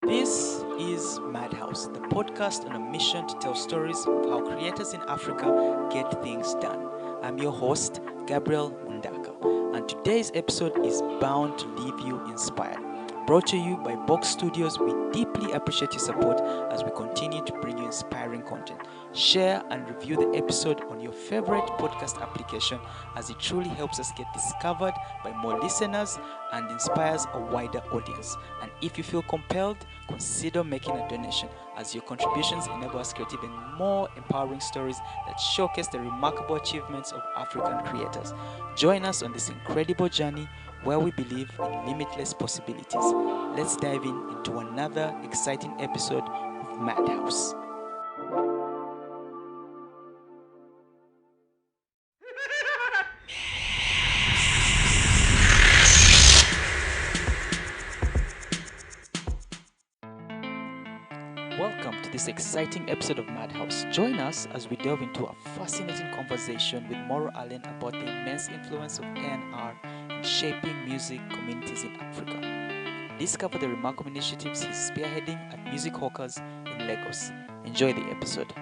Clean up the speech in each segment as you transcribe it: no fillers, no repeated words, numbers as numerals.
This is Madhouse, the podcast on a mission to tell stories of how creators in Africa get things done. I'm your host, Gabriel Mundaka, and today's episode is bound to leave you inspired. Brought to you by Box Studios, we deeply appreciate your support as we continue to bring you inspiring content. Share and review the episode on your favorite podcast application as it truly helps us get discovered by more listeners and inspires a wider audience. And if you feel compelled, consider making a donation as your contributions enable us to create even more empowering stories that showcase the remarkable achievements of African creators. Join us on this incredible journey where we believe in limitless possibilities. Let's dive into another exciting episode of Madhouse. Welcome to this exciting episode of Madhouse. Join us as we delve into a fascinating conversation with Moro Allen about the immense influence of A&R in shaping music communities in Africa. Discover the remarkable initiatives he's spearheading at Music Hawkers in Lagos. Enjoy the episode.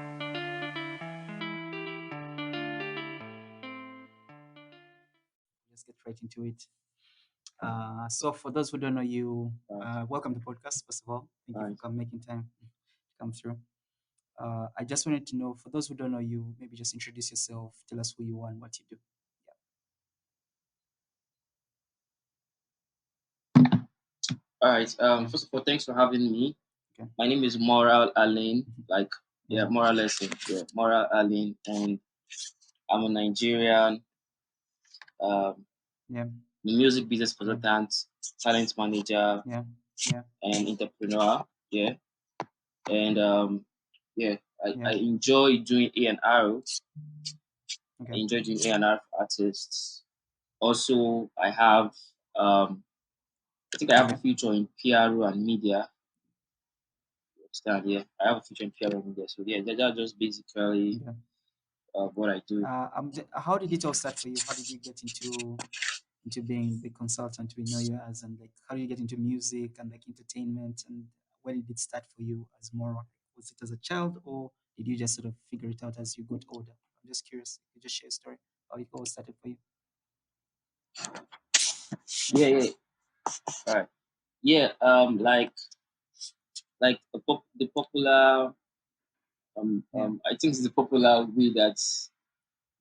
Let's get right into it. So, for those who don't know you, welcome to the podcast. First of all, thank you for making time to come through. I just wanted to know, for those who don't know you, maybe just introduce yourself, tell us who you are and what you do. All right. First of all, thanks for having me. Okay. My name is Moral Allen. Like, Yeah. Moral lesson. Yeah, Moral Allen, and I'm a Nigerian Yeah. music business Yeah. consultant, talent manager, Yeah. Yeah. and entrepreneur. Yeah, and yeah, Yeah. I enjoy doing A&R. I Okay. enjoy doing A&R for artists. Also, I think I have a Okay. future in PRO and media. You understand? Yeah, I have a future in PRO and media. So yeah, that's just basically Okay. what I do. How did it all start for you? How did you get into being the consultant we know you as, and like how do you get into music and like entertainment, and where did it start for you as more? Was it as a child, or did you just sort of figure it out as you got older? I'm just curious. You just share a story how it all started for you. Yeah. All right. Yeah. Like the popular Yeah. I think it's the popular way that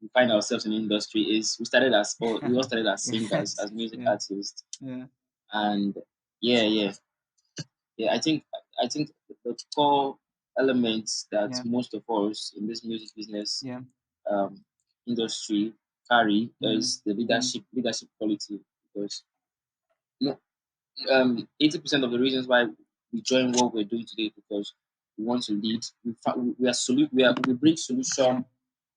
we find ourselves in the industry is we all started as singers, Yes. as music Yeah. artists, Yeah. and yeah. Yeah. I think the core elements that Yeah. most of us in this music business Yeah. um industry carry Mm. is the Mm. leadership quality, because you know 80% of the reasons why we join what we're doing today because we want to lead. We bring Yeah. solution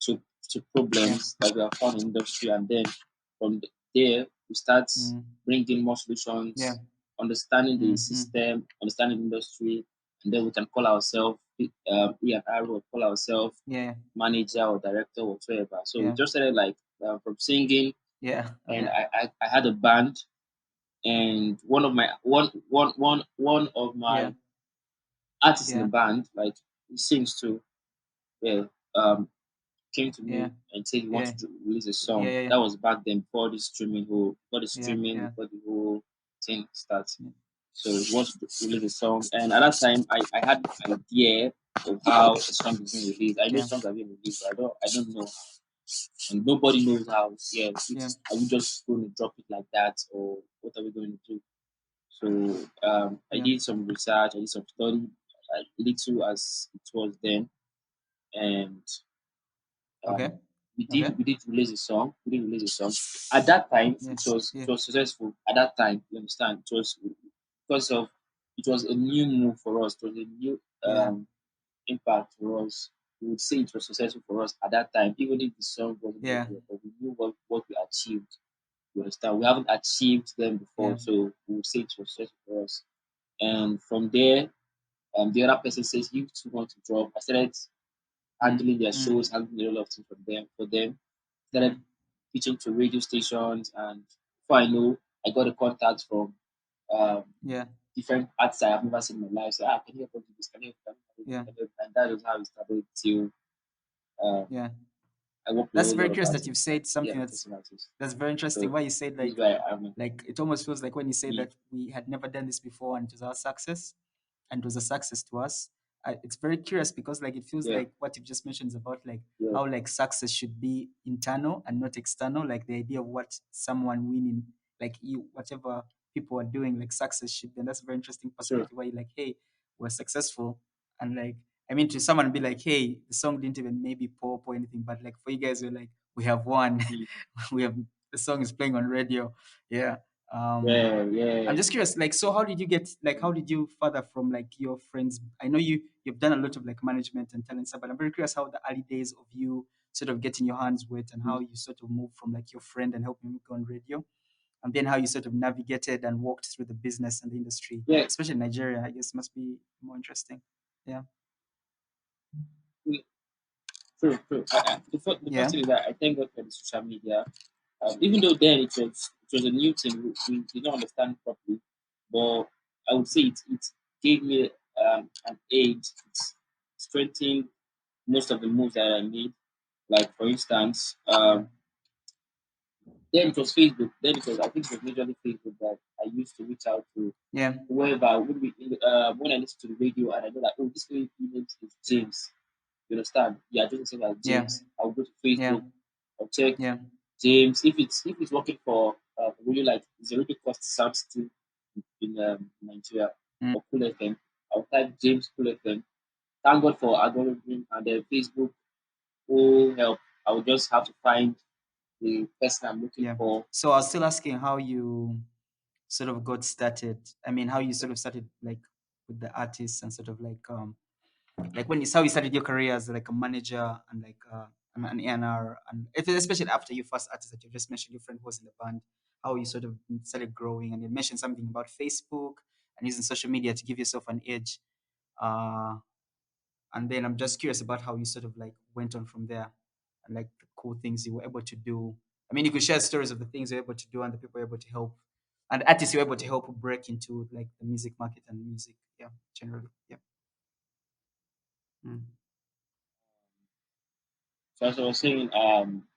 to Yeah. problems that we have found in the industry, and then there we start Mm. bringing more Yeah. solutions, understanding the Mm. Mm. system, understanding the industry, and then we can call ourselves E&R, or call ourselves Yeah. manager or director or whatever. So we Yeah. just started like from singing, Yeah. and Okay. I had a band, and one of Yeah. my artists in the Yeah. band, like he sings too. Yeah, um, came to Yeah. me and said he Yeah. wanted to release a Yeah. song. Yeah. Yeah. That was back then before Yeah. Yeah. before the whole thing starts. Yeah. So he wants to release a song, and at that time I had an idea of how a song is being released. I know Yeah. songs are being released, but I don't know how, and nobody knows how. Yeah, Yeah. are we just going to drop it like that, or what are we going to do? So I Yeah. did some research, I did some study, little as it was then, and Okay. um, we Okay. did we did release a song. We did release a song. At that time, Yeah. it Yeah. was successful. At that time, you understand, it was because of it was a new move for us. It was a new Yeah. impact for us. We would say it was successful for us at that time, even if the song wasn't very Yeah. good, but we knew what we achieved. You understand? We haven't achieved them Yeah. before, so we would say it was successful for us. And from there, the other person says you too want to drop. I started Mm. handling their Mm. shows, handling a lot of things for them. Started Mm. pitching to radio stations, and before I know, I got a contact from um, Yeah. different arts I have never seen in my life. So, can you help us do this? Can you help us do this? Yeah. Can you help? And that was how it started till uh, Yeah. I work with a That's whole lot very of curious that artists. you've said Yeah, something interesting artists. that's very interesting. So Why you said this is why I'm like it almost feels like when you say mm, that we had never done this before and it was our success and it was a success to us. It's very curious because like it feels yeah, like what you've just mentioned is about like yeah, how like success should be internal and not external. Like the idea of what someone winning, like you, whatever people are doing, like success should be. And that's a very interesting sure. perspective where you're like, hey, we're successful, and like I mean, to someone be like, hey, the song didn't even maybe pop or anything, but like for you guys, we're like, we have won. Mm, We have the song is playing on radio. Yeah. Um, yeah, I'm yeah. just curious, like, so how did you get, like, how did you further from like your friends? I know you've done a lot of like management and talent stuff, but I'm very curious how the early days of you sort of getting your hands wet and how Mm, you sort of moved from like your friend and helping him go on radio, and then how you sort of navigated and walked through the business and the industry, yeah, especially in Nigeria. I guess must be more interesting. Yeah. mm, true, true. The first Yeah. thing is that I thank God for the social media. Even though then it was a new thing, we did not understand properly, but I would say it gave me an edge. It strengthened most of the moves that I made. Like for instance, Yeah. then it was Facebook. Then it was I think it was majorly Facebook that I used to reach out to Yeah. whoever would be when I listen to the radio and I know that this name is James. You understand? Yeah, I just say like Yeah. James. I'll go to Yeah. Facebook. I'll check Yeah. James. If it's working for really like it's a really cost sound still in Nigeria Mm. for Cool FM. I'll type James Cool FM. Thank God for algorithm and Facebook. Oh help! I will just have to find the person I'm looking Yeah. for. So I was still asking how you sort of got started. I mean, how you sort of started like with the artists and sort of like when it's how you started your career as like a manager and like an A&R, and especially after your first artist that you just mentioned, your friend who was in the band, how you sort of started growing, and you mentioned something about Facebook and using social media to give yourself an edge. Uh, and then I'm just curious about how you sort of like went on from there and like the cool things you were able to do. I mean, you could share stories of the things you're able to do and the people you're able to help and the artists you're able to help break into like the music market and music. Yeah, generally. Yeah. Mm. So as I was saying,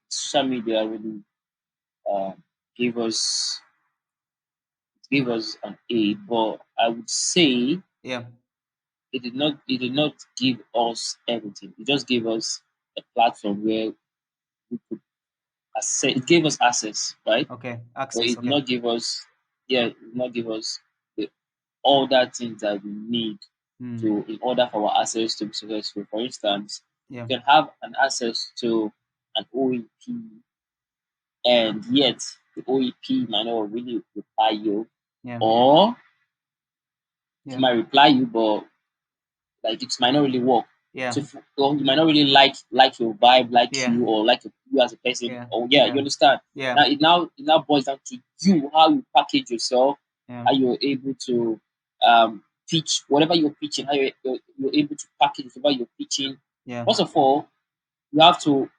social media really uh, gave us gave us an aid, but I would say Yeah. it did not give us everything. It just gave us a platform where we could access. It gave us access, right? Okay. But Access. it did Okay. not give us, yeah, it did not give us the, all that things that we need Mm. to in order for our access to be successful. For instance, Yeah. you can have an access to an OEP, and yet the OEP might not really reply you, Yeah. or it Yeah. might reply you, but like it might not really work. Yeah. So or you might not really like your vibe, like Yeah. you, or like you as a person. Yeah. Or yeah, you Yeah. understand. Yeah. Now boils down to you, how you package yourself, Yeah. how you're able to pitch whatever you're pitching, how you're able to package whatever you're pitching. Yeah. First of all, you have to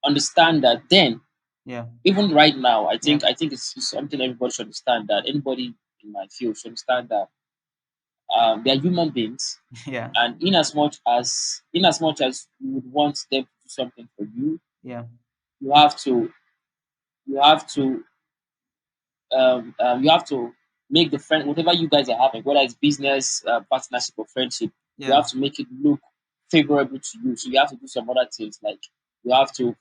understand that then Yeah. even right now, I Yeah. think I think it's something everybody should understand, that anybody in my field should understand that they are human beings, Yeah. and in as much as you would want them to do something for you, Yeah. you have to you have to you have to make the friend whatever you guys are having, whether it's business, partnership, or friendship, you Yeah. have to make it look favorable to you. So you have to do some other things, like you have to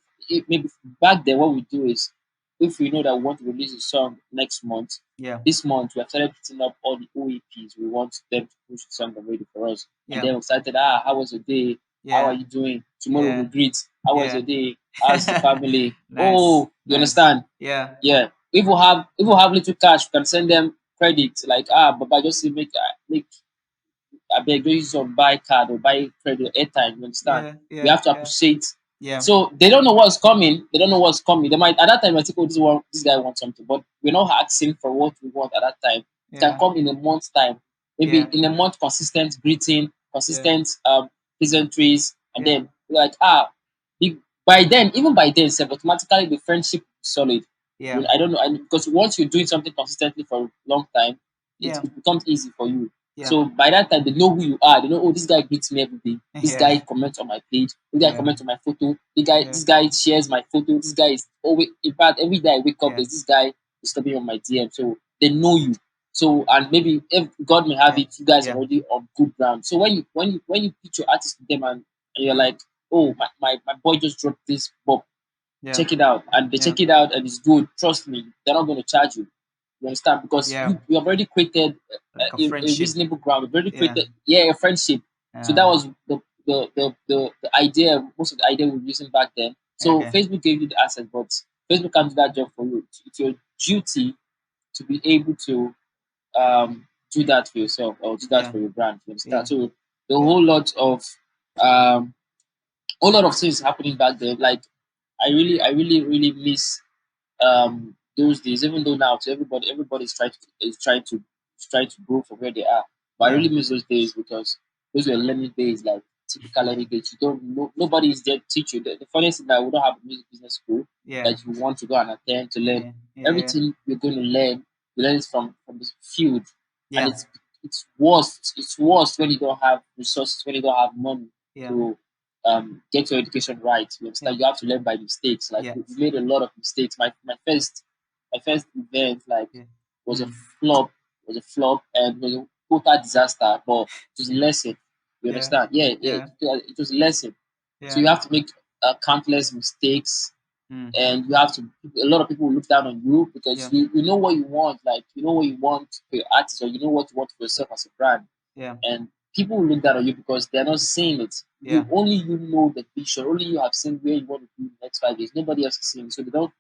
maybe back then what we do is, if we know that we want to release a song next month, Yeah. this month we have started putting up all the OEPs. We want them to push the song already for us, and Yeah. then we started. How was the day? How are Yeah. you doing? Tomorrow Yeah. we'll greet. How was Yeah. your day? How's the family? Nice. Oh, you Nice. understand? Yeah. Yeah. If we have little cash, we can send them credit. Like Baba, just say make I beg don't use some buy card or buy credit airtime. You understand? Yeah. We Yeah. have to Yeah. appreciate. Yeah. So they don't know what's coming. They don't know what's coming. They might at that time I think, oh, this guy wants something, but we're not asking for what we want at that time. It can Yeah. come in a month's time. Maybe Yeah. in a month, consistent greeting, Yeah. consistent pleasantries, and Yeah. then we're like by then, even by then, self automatically the friendship is solid. Yeah. I don't know, and because once you're doing something consistently for a long time, Yeah. it becomes easy for you. Yeah. So by that time, they know who you are. They know, oh, this guy greets me every day. This Yeah. guy comments on my page. This guy Yeah. comments on my photo. Yeah. This guy shares my photo. This guy is always, in fact, every day I wake up, Yeah. there's this guy disturbing on my DM. So they know you. So and maybe if God may have Yeah. it, you guys are Yeah. already on good ground. So when you pitch your artist to them and you're like, oh, my boy just dropped this book, Yeah. check it out, and they Yeah. check it out and it's good. Trust me, they're not going to charge you. You understand? Because Yeah. you have already created Like a a friendship. reasonable ground. You've already Yeah. created, yeah, a friendship. So that Yeah. was the idea. Most of the idea we were using back then. So Okay. Facebook gave you the asset, but Facebook can't do that job for you. It's your duty to be able to do that for yourself or do that Yeah. for your brand. You Yeah. understand? So the Yeah. um, whole lot of things happening back then. Like I really miss those days. Even though now to everybody's trying to grow from where they are. But I Yeah. really miss those days because those were learning days, like typical learning days. You don't know, nobody is there to teach you. The funniest thing that we don't have a music business school Yeah. that you want to go and attend to learn. Yeah. Yeah. Everything you're going to learn, you learn it from the field, and Yeah. it's worse. It's worse when you don't have resources, when you don't have money Yeah. to get your education right. You Yeah. understand? You have to learn by mistakes. Like Yeah. we made a lot of mistakes. My first event like Yeah. was a Mm. flop, and was a total disaster. But it was a lesson. You Yeah. understand? Yeah, yeah. Yeah. It was a lesson. So Yeah. you have to make countless mistakes, Mm. and you have to. A lot of people will look down on you because Yeah. you know what you want. Like you know what you want for your artist, or you know what you want for yourself as a brand, Yeah. and people will look down on you because they're not seeing it. Yeah. You know the vision. Only you have seen where you want to be in the next 5 years. Nobody else is seeing. So they don't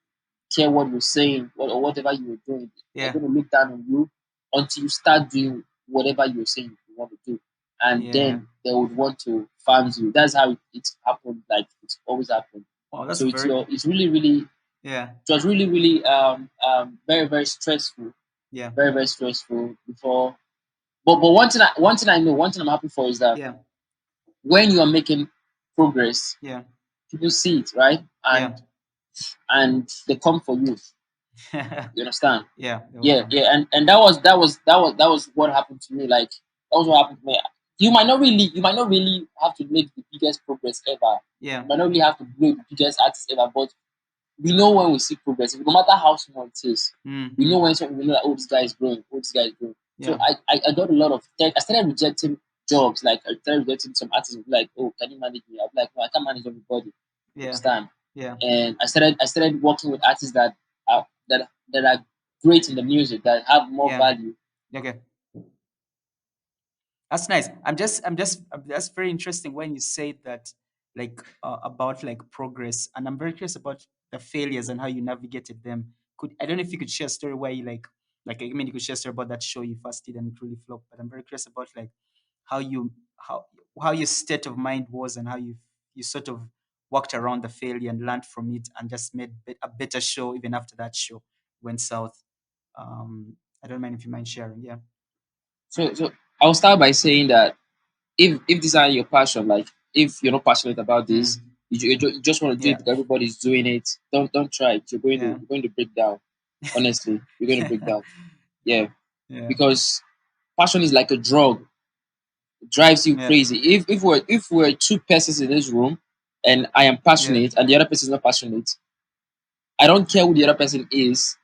care what you're saying or whatever you were doing. They're Yeah. going to look down on you until you start doing whatever you're saying you want to do, and Yeah. then they would want to fund you. That's how it's happened. Like it's always happened. Wow, that's So very. it's really really Yeah. it was really really very very stressful, Yeah. very very stressful before. But one thing I know, one thing I'm happy for is that Yeah. when you are making progress, Yeah. people see it, right? Yeah. And they come for you. You understand? Yeah. They will Yeah, come. yeah. And that was what happened to me. Like that was what happened to me. You might not really have to make the biggest progress ever. Yeah. You might not really have to blow the biggest artist ever, but we know when we see progress, no matter how small it is. We know Mm-hmm. when we know that, oh, this guy is growing, oh, this guy is growing. So Yeah. I got a lot of tech. I started rejecting jobs. Like I started rejecting some artists who were like, oh, can you manage me? I'm like, no, I can't manage everybody. You Yeah. understand? Yeah. And I started working with artists that are great in the music, that have more Yeah. value. Okay. That's nice. That's very interesting when you say that, like about like progress, and I'm very curious about the failures and how you navigated them. I don't know if you could share a story where you like I mean you could share a story about that show you first did and it really flopped, but I'm very curious about like how you how how your state of mind was and how you sort of walked around the failure and learned from it and just made a better show even after that show went south. I don't mind if you mind sharing. Yeah. So I'll start by saying that if these are your passion, like if you're not passionate about this, Mm. you just want to do it Yeah. because everybody's doing it. Don't try it. Yeah. You're going to break down. Honestly, you're going to break down. Yeah, Yeah. because passion is like a drug. It drives you Yeah. crazy. If we're two persons in this room, and I am Yeah. passionate and the other person is not passionate, I don't care who the other person is.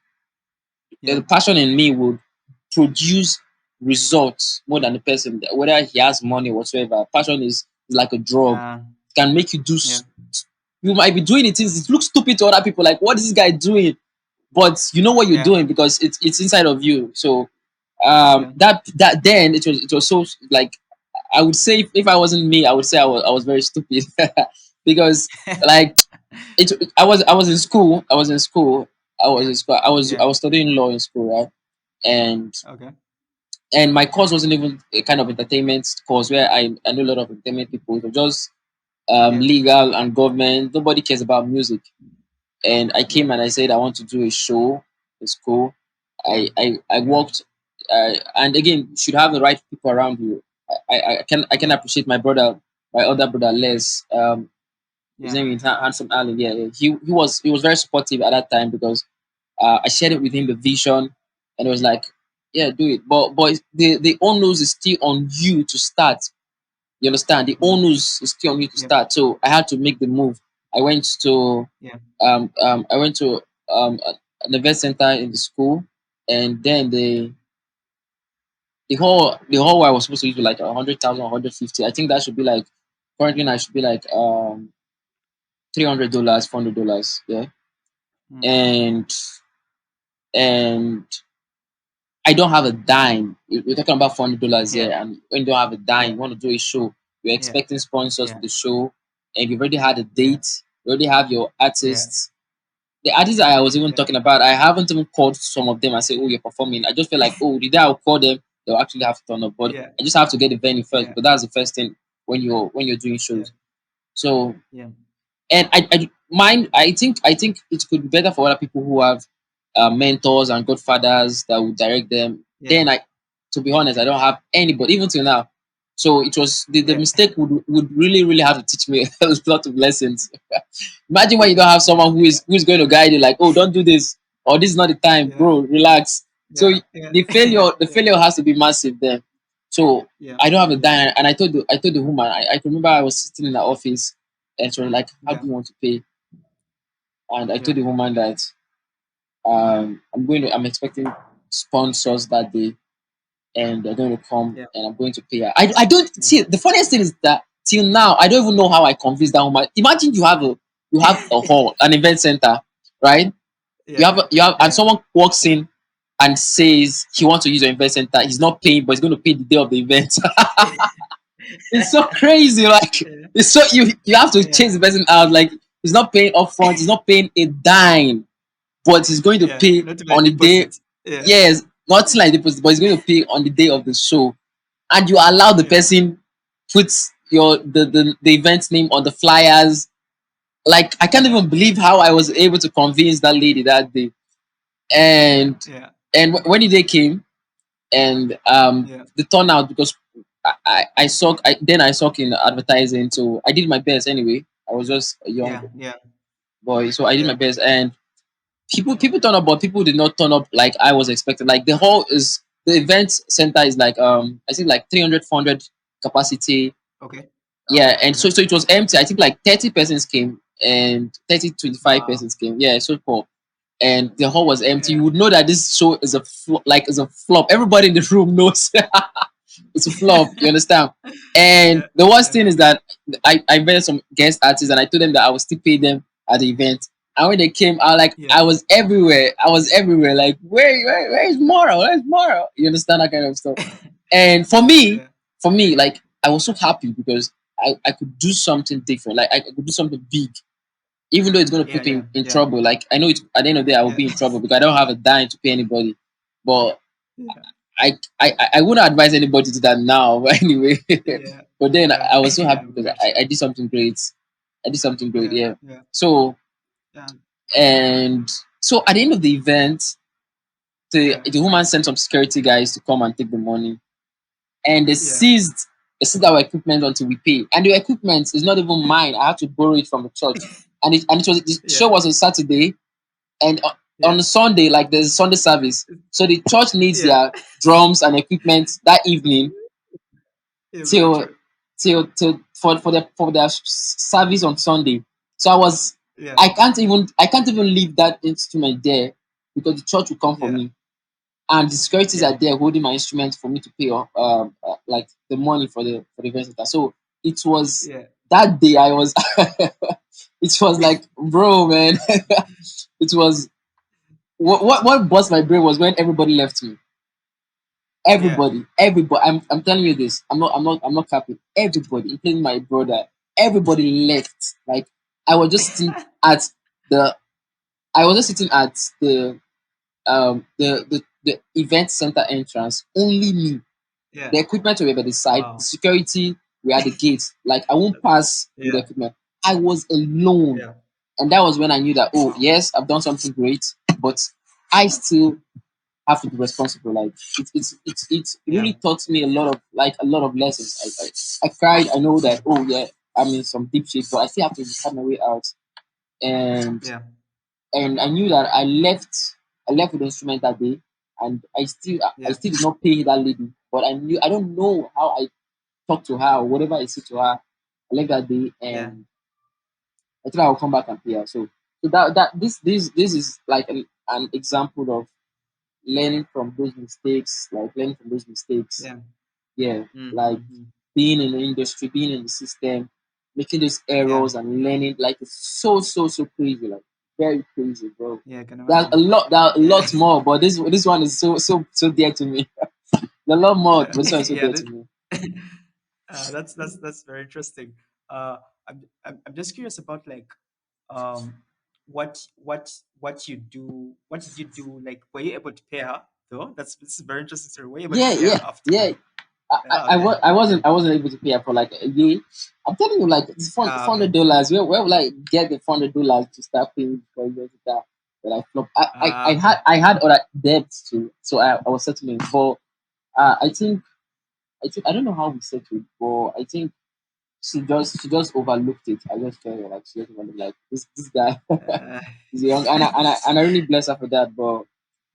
Yeah. The passion in me would produce results more than the person, whether he has money or whatsoever. Passion is like a drug. Uh, It can make you do. yeah. You might be doing it. It looks stupid to other people. Like, what is this guy doing? But you know what you're Yeah. doing because it's inside of you. So Yeah. that then it was so like I would say if I wasn't me, I would say I was very stupid because like I was in school. I was in school. I was Yeah. in school. I was I Yeah. was studying law in school, right? And Okay. my course wasn't even a kind of entertainment course where I know a lot of entertainment people. It was just Yeah. legal and government. Nobody cares about music. And I Yeah. came and I said I want to do a show in school. Yeah. I Yeah. worked, and again, you should have the right people around you. I can Yeah. appreciate my other brother Les. His Yeah. name is Handsome Allen. Yeah, yeah. He was very supportive at that time because I shared it with him the vision, and it was like yeah, do it. But the onus is still on you to start. You understand? The Mm. onus is still on you to Yeah. start. So I had to make the move. I went to Yeah. I went to an event center in the school, and then the whole I was supposed to use like 100,000, 150. I think that should be like currently I should be like $300, $400. Yeah, Mm. and and I don't have a dime. We're talking about $400 here, Yeah. and when you don't have a dime, Yeah. you want to do a show. You're Yeah. expecting sponsors for Yeah. the show, and you've already had a Yeah. date. You already have your Yeah. artists. The artists I was even Yeah. talking about, I haven't even called some of them and say, "Oh, you're performing." I just feel like, "Oh, the day I'll call them, they'll actually have to turn up." But Yeah. I just have to get the venue first Yeah. because that's the first thing when you're doing Yeah. shows. So Yeah. and I mine I think it could be better for other people who have mentors and godfathers that would direct them. Yeah. Then I to be honest, I don't have anybody even till now. So it was the Yeah. mistake would really have to teach me a lot of lessons. Imagine when you don't have Yeah. someone who's going to guide you like, oh, don't do this, or this is not the time, Yeah. bro, relax. So Yeah. Yeah. the Yeah. failure the Yeah. failure has to be massive then. So Yeah. I don't have a Yeah. dime, and I told the woman, I can remember I was sitting in the office, and she was like, how Yeah. do you want to pay? And I Yeah. told the woman that I'm expecting sponsors that day, and they're going to come, Yeah. and I'm going to pay her. I don't Yeah. see the funniest thing is that till now I don't even know how I convinced that woman. Imagine you have a hall, an event center, right? Yeah. And Yeah. someone walks in and says he wants to use your event center. He's not paying, but he's going to pay the day of the event. It's so crazy. Like Yeah. it's so you have to chase Yeah. the person out. Like he's not paying upfront. He's not paying a dime, but he's going to Yeah. pay Not even a on the day. deposit. Yeah. Yes, nothing like deposit, but he's going to pay on the day of the show. And you allow the Yeah. person put the event name on the flyers. Like I can't Yeah. even believe how I was able to convince that lady that day. Yeah. And Yeah. when the day came, and Yeah. the turnout, because I suck in advertising, so I did my best anyway. I was just a young Yeah. Yeah. boy, so I did my Yeah. best, and people turn up, but people did not turn up like I was expecting. Like the event center is like I think like 300, 400 capacity. Okay. Yeah, Okay. and Okay. so it was empty. I think like 30 persons came, and 30 25 Wow. persons came. Yeah, so cool. And the hall was empty. Yeah. You would know that this show is a flop. Everybody in the room knows it's a flop. You understand? And Yeah. the worst Yeah. thing is that I invited some guest artists, and I told them that I would still pay them at the event. And when they came, Yeah. I was everywhere. I was everywhere. Like where is Moro? Where's Moro? You understand that kind of stuff. And Yeah. for me, like I was so happy because I could do something different. Like I could do something big, even though it's going to Yeah. put me Yeah. in Yeah. trouble. Like I know it's at the end of the day I will Yeah. be in trouble because I don't have a dime to pay anybody. But Yeah. I wouldn't advise anybody to do that now. But anyway, Yeah. but then Yeah. I was so Yeah. happy because Very I true. did something great. I did something great, Yeah. yeah. Yeah. So Yeah. and so at the end of the event, Yeah. the woman sent some security guys to come and take the money, and Yeah. they seized our equipment until we pay. And the equipment is not even mine. I had to borrow it from the church, and it was the show Yeah. was on Saturday, and on Yeah. a Sunday, like there's a Sunday service. So the church needs Yeah. their drums and equipment that evening Yeah. Very till true. for their service on Sunday. So Yeah. I can't even leave that instrument there because the church will come for Yeah. me, and the securities Yeah. are there holding my instrument for me to pay like the money for the event center. So it was Yeah. that day I was it was like, bro, man. It was what bust my brain was when everybody left me. Yeah. Everybody. I'm telling you this. I'm not capping. Everybody, including my brother, everybody left. Like I was just sitting at the I was just sitting at the event center entrance. Only me. Yeah. The equipment were by the side. The Wow. security were at the gate. Like I won't pass with the Yeah. equipment. I was alone, Yeah. and that was when I knew that, oh Wow. yes, I've done something great, but I still have to be responsible. Like it Yeah. really taught me a lot of lessons. I cried. I know that, oh yeah, I'm in some deep shit, but I still have to find my way out. And Yeah. and I knew that I left with the instrument that day. and I Yeah. still did not pay that lady. But I don't know how I talked to her or whatever I said to her. I left that day, Yeah. and I think I'll come back and pay her. So that this is like an example of learning from those mistakes, like learning from those mistakes. Yeah. Yeah, like Mm-hmm. being in the industry, being in the system, making those Yeah. errors and learning. Like it's so crazy, like very crazy, bro. Yeah, I can There's imagine. there are a Yeah. lot more, but this one is so dear to me. There are a lot more, but this one is so Yeah. dear to me. That's very interesting. I'm just curious about like um what you do. What did you do? Like, were you able to pay her though? This is very interesting story. Were you able to pay her Yeah. afterward? Yeah. Okay. I wasn't able to pay her for like a year. I'm telling you, like it's Okay. $400. Where will I get the $400 to start paying for that? That I flop. Okay. I had other debts too, so I was settling. But I think I don't know how we settled, but I think she just overlooked it. I just felt like she just overlooked like this guy Uh, is young, and I really bless her for that. But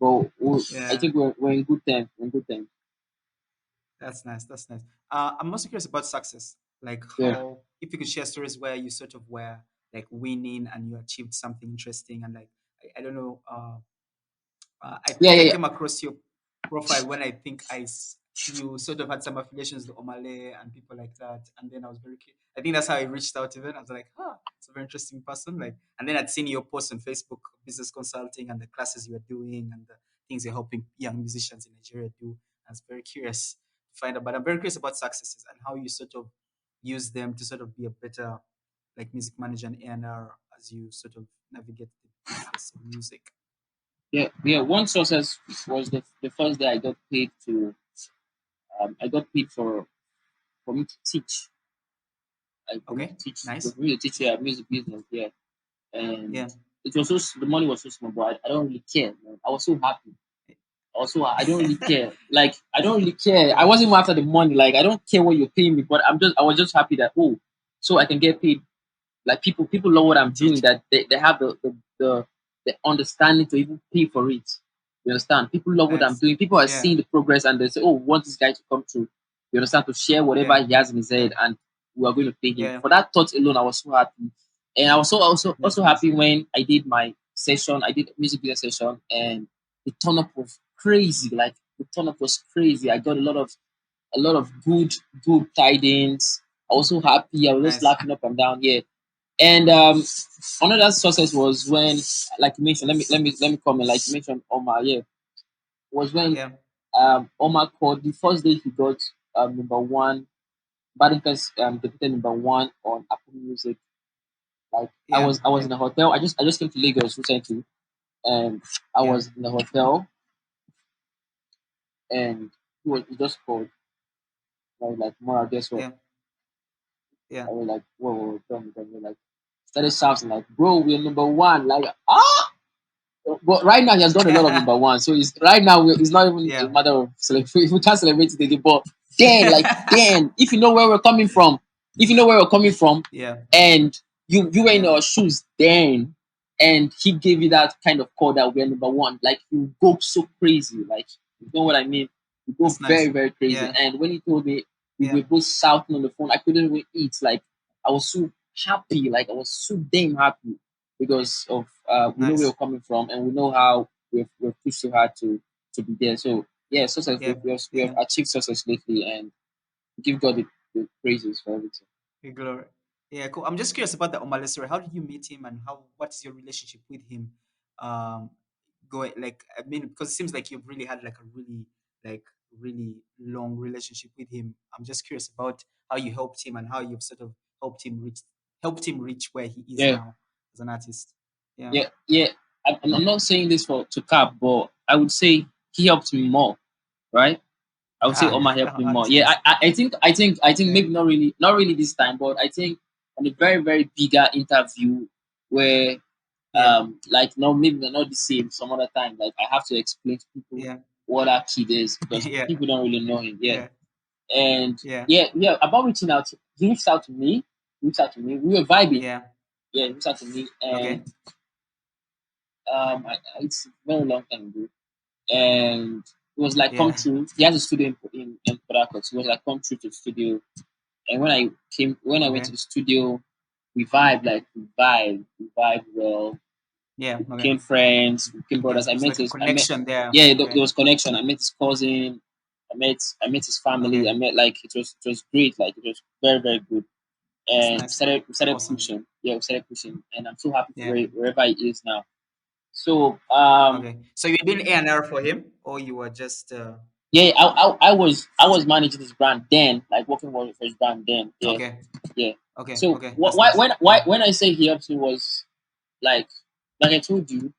I yeah. think we're in good terms. We're in good terms. That's nice. That's nice. I'm also curious about success. Like Yeah. how, if you could share stories where you sort of were like winning and you achieved something interesting and like I don't know. I Yeah, think yeah, I yeah. came across your profile when I think you sort of had some affiliations to Omale and people like that, and then I was very I think that's how I reached out to them. I was like, it's a very interesting person. Like, and then I'd seen your post on Facebook, business consulting, and the classes you were doing, and the things you're helping young musicians in Nigeria do. I was very curious to find out, but I'm very curious about successes and how you sort of use them to sort of be a better like music manager and A&R as you sort of navigate the business of music. Yeah. One success was the first day I got paid for me to teach. For me to Okay, teach, nice. for me to teach music business. Yeah, and Yeah. it was the money was so small, but I don't really care. Man. I was so happy. Also, I don't really care. Like I don't really care. I Yeah. wasn't even after the money. Like I don't care what you're paying me, but I was just happy that so I can get paid. Like people know what To I'm doing, teach. that they have the understanding to even pay for it. You understand? People love what I'm Nice. doing. People are Yeah. seeing the progress and they say, "Oh, we want this guy to come through." You understand? To share whatever Yeah. he has in his Yeah. head, and we are going to pay him Yeah. for that thought alone. I was so happy, and I was That's also nice. happy when I did my session. I did a music video session, and the turn up was crazy. Like the turn up was crazy. I got a lot of good tidings. I was so happy. I was just Nice. laughing up and down. Yeah, and another success was when, like you mentioned, let me comment. Like you mentioned, Omar, yeah, was when Yeah. Omar called the first day he got number one, Badinkas debuted number one on Apple Music. Like Yeah. I was Yeah. in a hotel. I just came to Lagos recently, and I Yeah. was in a hotel, and he just called. I was like, Mora, guess what? Yeah. Yeah. I was like, whoa, tell me, like started shouting like, bro, we're number one, like ah. But right now he has got a lot of number one, so it's right now it's not even a Yeah. matter of celebrate. We can't celebrate it again. But then, if you know where we're coming from, if you know where we're coming from, Yeah. and you were in Yeah. our shoes then, and he gave you that kind of call that we're number one, like you go so crazy, like you know what I mean? You go That's nice. very crazy. Yeah. And when he told me we Yeah. were both shouting on the phone, I couldn't even eat. Like I was so happy, like I was so damn happy because of we know where we're Nice. coming from and we know how we've pushed so hard to be there. So yeah, success Yeah. we have Yeah. achieved success lately and give God the praises for everything. Hey, glory. Yeah, cool. I'm just curious about the Omale story. How did you meet him and what is your relationship with him? Um Going like I mean, because it seems like you've really had like a like really long relationship with him. I'm just curious about how you helped him and how you've sort of helped him reach where he is Yeah, now as an artist. Yeah. yeah. I'm not saying this for to cap, but I would say he helped me more, right? I would say Omar helped me Ah, more. that's Yeah, nice. I think Yeah. maybe not really this time, but I think on a very bigger interview where Yeah. like no maybe not the same some other time. Like I have to explain to people Yeah. what that kid is because Yeah. people don't really know him. Yeah. Yeah. And Yeah. yeah, about reaching out, he reached out to me. He reached out to me. We were vibing. Yeah. Yeah, he reached out to me Okay. and it's a very long time ago. and it was like come Yeah. true. He has a studio in Port Harcourt. So it was like come true to the studio. And when I went to Okay. the studio, we vibed like we vibed well. Yeah. We Okay. became friends, we became Okay. brothers. It's like a I met connection there. yeah, Okay. there was connection. I met his cousin. I met his family. I Okay. met like it was great. Like it was very very good. That's And nice. we started Awesome. pushing. Yeah, we started pushing, and I'm so happy for Yeah. wherever he is now. So Okay. So you did A&R for him, or you were just yeah, I was managing his brand then, like working for his brand then. Yeah, okay. yeah. Okay. So Okay. That's nice. why Yeah. when I say he helped me was like I told you,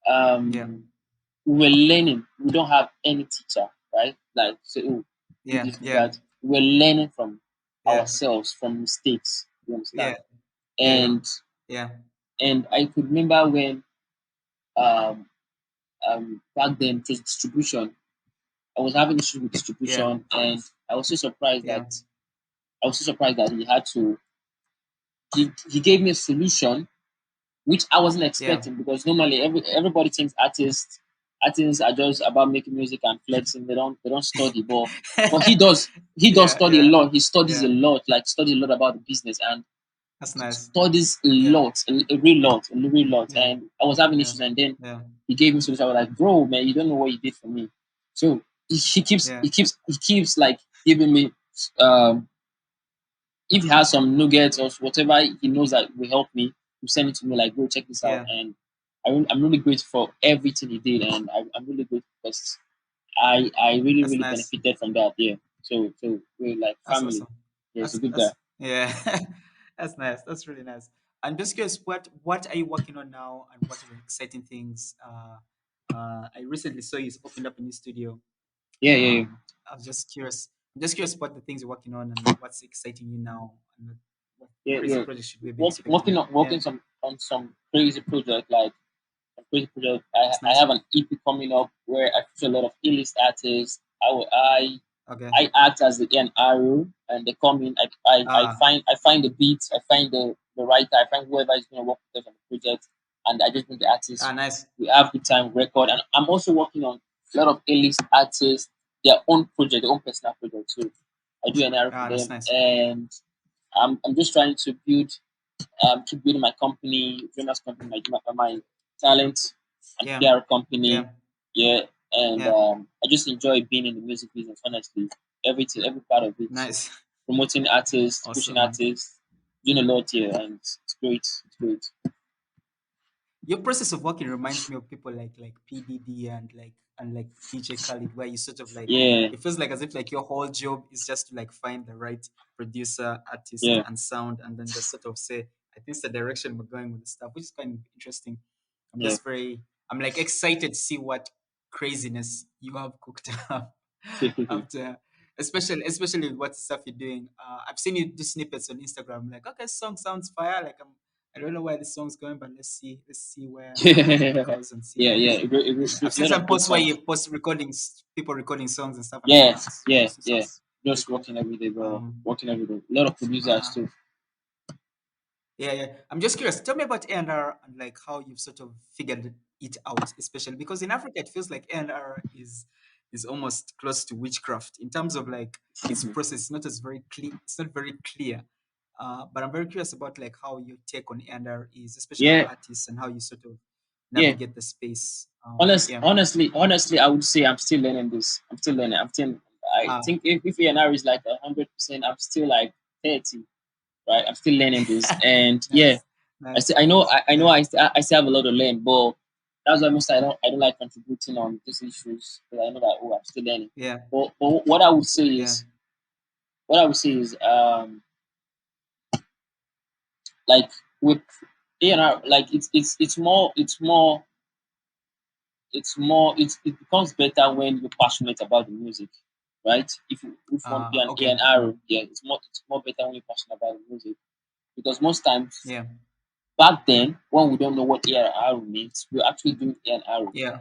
Yeah. um, we were learning. We don't have any teacher, right? Like say, oh, do Yeah. this, do Yeah. that. We're learning from Yeah. ourselves, from mistakes. You Yeah. understand? Yeah. Yeah. And Yeah. I could remember when um back then it was distribution. I was having issues with Yeah. distribution, and I was so surprised Yeah. that he had to. He gave me a solution which I wasn't Yeah. expecting because normally everybody thinks artists are just about making music and flexing. They don't study, but he does Yeah. study a Yeah. lot. He studies a Yeah. lot, like studies a lot about the business and That's nice. studies a Yeah. lot, a real lot, a real lot. Yeah. And I was having Yeah. issues, and then Yeah. he gave me solution. I was like, bro, man, you don't know what you did for me. So Yeah. he keeps like giving me um if he has some nuggets or whatever he knows that will help me, he send it to me like, "Go check this out." Yeah. And I'm really grateful for everything he did, and I'm really grateful because I really That's really nice. benefited from that. Yeah, so we're like That's family. awesome. Yeah, he's a good guy. Yeah. That's nice. That's really nice. I'm just curious, what are you working on now, and what are the exciting things? I recently saw you opened up a new studio. Yeah, yeah, yeah. I was just curious. I'm just curious what the things you're working on and what's exciting you now, and what Yeah, crazy yeah. projects should we be expecting? Yeah, Working some on some crazy project like a crazy project. that's I nice. have an EP coming up where I feature a lot of A-list artists. Okay. I act as the N arrow and they come in. Ah, I find the beats, I find the writer, I find whoever is going to work with us on the project, and I just bring the artists. nice. We have good time record, and I'm also working on a lot of A-list artists, their own project, their own personal project. So I do an arrow for That's them, nice. and I'm just trying to keep building my company, famous company, my talent and Yeah, PR company. yeah, Yeah, and yeah. I just enjoy being in the music business. Honestly, every part of it, Nice. promoting artists, pushing Awesome, man. artists, doing a lot here, and it's great. It's great. Your process of working reminds me of people like PDD and like DJ Khaled, where you sort of like Yeah, it feels like as if like your whole job is just to like find the right producer, artist, yeah, and sound, and then just sort of say, I think it's the direction we're going with the stuff, which is kind of interesting. I'm yeah. just very, I'm like excited to see what craziness you have cooked up after, especially with what stuff you're doing. I've seen you do snippets on Instagram. Like, okay, song sounds fire. Like, I don't know where this song's going, but let's see where it goes and see Yeah, how. yeah. Yeah, I've A seen lot of some great posts where songs. you post recordings, people recording songs and stuff, and I'm like, Yeah, this yeah, also yeah. sounds really Just cool. working every day, bro. Um, Working every day. A lot of producers uh, too. Yeah, yeah. I'm just curious. Tell me about A&R and like how you've sort of figured it out, especially because in Africa it feels like A&R is almost close to witchcraft in terms of like its process. It's not as very clear. It's not very clear. But I'm very curious about like how your take on A&R is, especially for Yeah, artists, and how you sort of yeah. navigate the space. Yeah. Honestly, I would say I'm still learning this. I'm still learning. I'm still. I Ah, think if ENR is like 100%, I'm still like 30, right? I'm still learning this, and yeah, nice, nice, I know yeah, I still have a lot to learn, but that's why most I don't like contributing on these issues because I know that I'm still learning. yeah, But yeah, what I would say is like with ENR, like it becomes better when you're passionate about the music, right? If you want to be an okay, A&R, yeah, it's more better when you're passionate about the music because most times yeah, back then when we don't know what A&R means, we're actually doing A&R, yeah,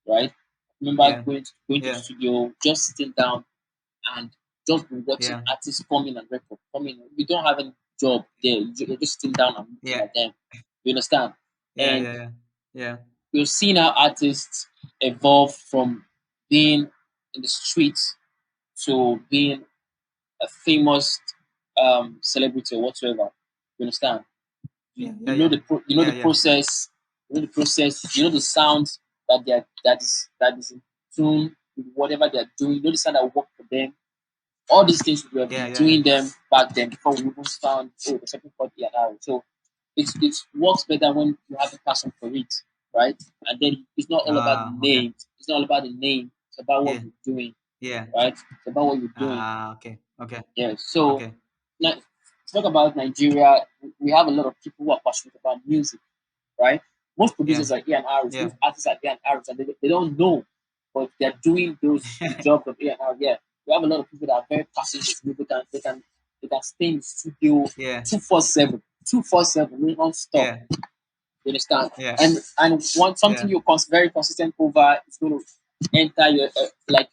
right? Remember yeah, going to the yeah, studio, just sitting down and just be watching yeah, artists come in and record. Come in, we don't have any job there. You're just sitting down and looking yeah, at them. You understand? yeah, And yeah, yeah, you're seeing how artists evolved from being in the streets to being a famous celebrity or whatsoever. You understand? Yeah, You yeah, know yeah. you know Yeah, the yeah. process. You know the process. You know the sounds that is in tune with whatever they're doing. You know the sound that work for them. All these things we have Yeah, been yeah, yeah. doing them back then before we even found there's something called E&R. So it works better when you have a passion for it, right? And then it's not all about the Okay. name. It's not all about the name. It's about what Yeah, you're doing, yeah. right? It's about what you're doing. Okay. Okay. Yeah. So Okay. now, talk about Nigeria. We have a lot of people who are passionate about music, right? Most Yeah. producers are A&Rs, Yeah. most artists are A&Rs, and they don't know, but they're doing those the jobs of A&R. Yeah, we have a lot of people that are very passionate with music, and they can stay in the studio Yeah. 247, 247, non-stop. Yeah. You understand? Yeah. And one something Yeah. you're very consistent over is going to enter your like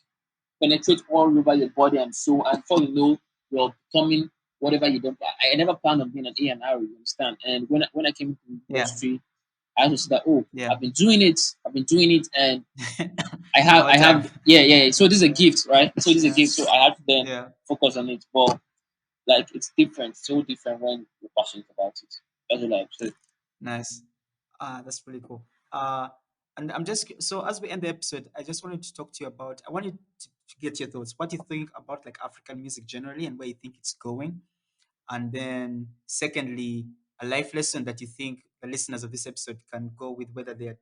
penetrate all over your body and soul, and before you know, you're becoming whatever you don't. I never planned on being an A&R. You understand? And when I came into the Yeah. industry, I just that oh, Yeah. I've been doing it. I've been doing it, and The whole I time. have yeah. So this is a gift, right? So this is a Yeah. gift. So I have to then Yeah. focus on it. But like it's different, so different when you're passionate about it. That's what I've said. Nice. That's really cool. And I'm just so as we end the episode, I just wanted to talk to you about. I wanted to get your thoughts. What you think about like African music generally, and where you think it's going. And then, secondly, a life lesson that you think the listeners of this episode can go with, whether they're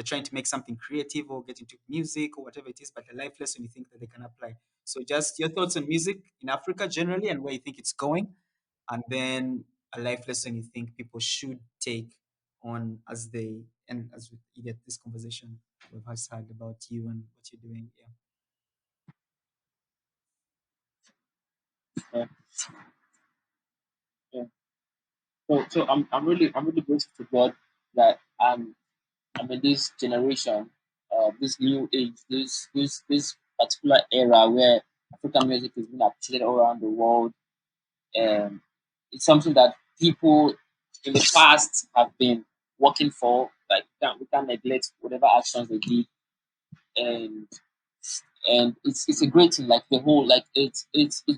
trying to make something creative or get into music or whatever it is, but a life lesson you think that they can apply. So, just your thoughts on music in Africa generally and where you think it's going, and then a life lesson you think people should take on as they and as we get this conversation we've just had about you and what you're doing. Yeah. Yeah, yeah. So I'm really grateful to God that I'm in this generation, this new age, this particular era where African music is being appreciated all around the world. And it's something that people in the past have been working for. Like we can't neglect whatever actions they did, and it's a great thing. Like the whole like it's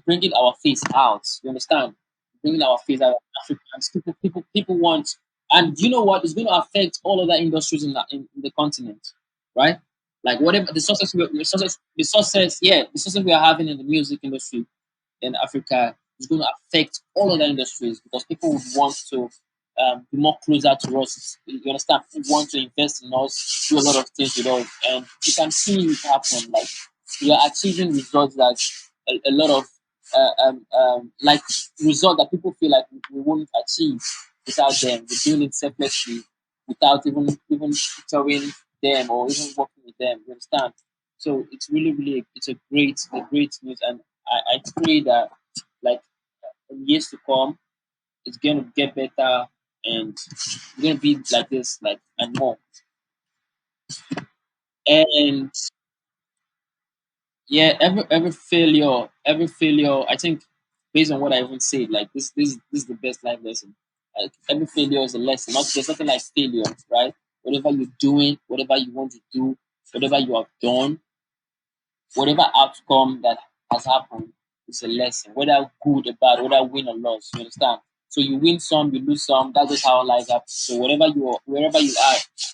bringing our face out. You understand? Bringing our face out. Africans, people want, and you know what? It's going to affect all other industries in the continent, right? Like whatever the success we are having in the music industry in Africa is going to affect all other industries because people would want to be more closer to us. You understand? People want to invest in us, do a lot of things with us, and you can see it happen. Like we are achieving results that a lot of like result that people feel like we won't achieve without them. We're doing it selflessly without even showing them or even working with them. You understand? So it's really it's a great news, and I pray that like in years to come, it's gonna get better and it's gonna be like this, like and more. And yeah, every failure, I think based on what I even said, like this is the best life lesson. Like every failure is a lesson. Not there's nothing like failure, right? Whatever you're doing, whatever you want to do, whatever you have done, whatever outcome that has happened is a lesson, whether good or bad, whether win or loss. You understand? So you win some, you lose some. That's just how life happens. So wherever you are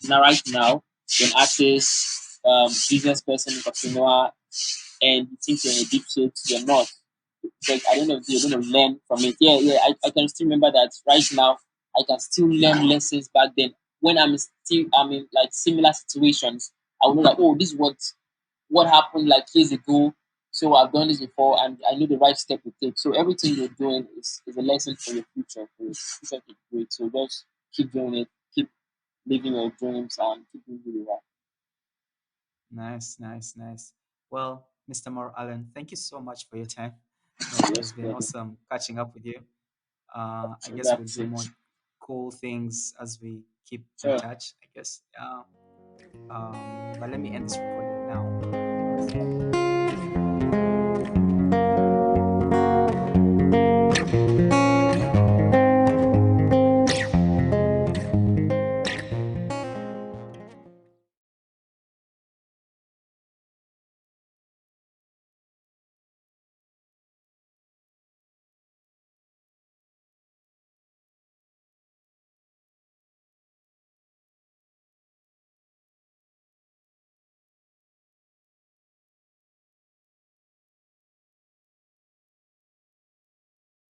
now, right now, you're an artist, business person, entrepreneur, and you think you're in a deep shit, you're not. Because I don't know if you're going to learn from it. Yeah. I can still remember that right now. I can still learn lessons back then. When I'm in like similar situations, I will know like, oh, this is what happened like years ago. So I've done this before, and I know the right step to take. So everything you're doing is a lesson for your future. For your future to be great. So just keep doing it. Keep living your dreams, and keep doing really well. Nice, nice, nice. Well, Mr. Moore Allen, thank you so much for your time. No, it has Yes, been brother. awesome catching up with you. I So guess we'll that's do it. more cool things as we keep in Sure. touch, I guess. But let me end this recording now.